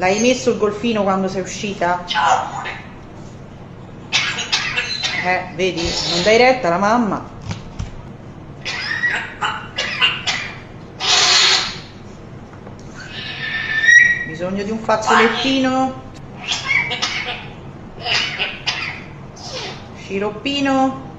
L'hai messo il golfino quando sei uscita? Ciao amore. Vedi? Non dai retta alla mamma. Bisogno di un fazzolettino? Sciroppino?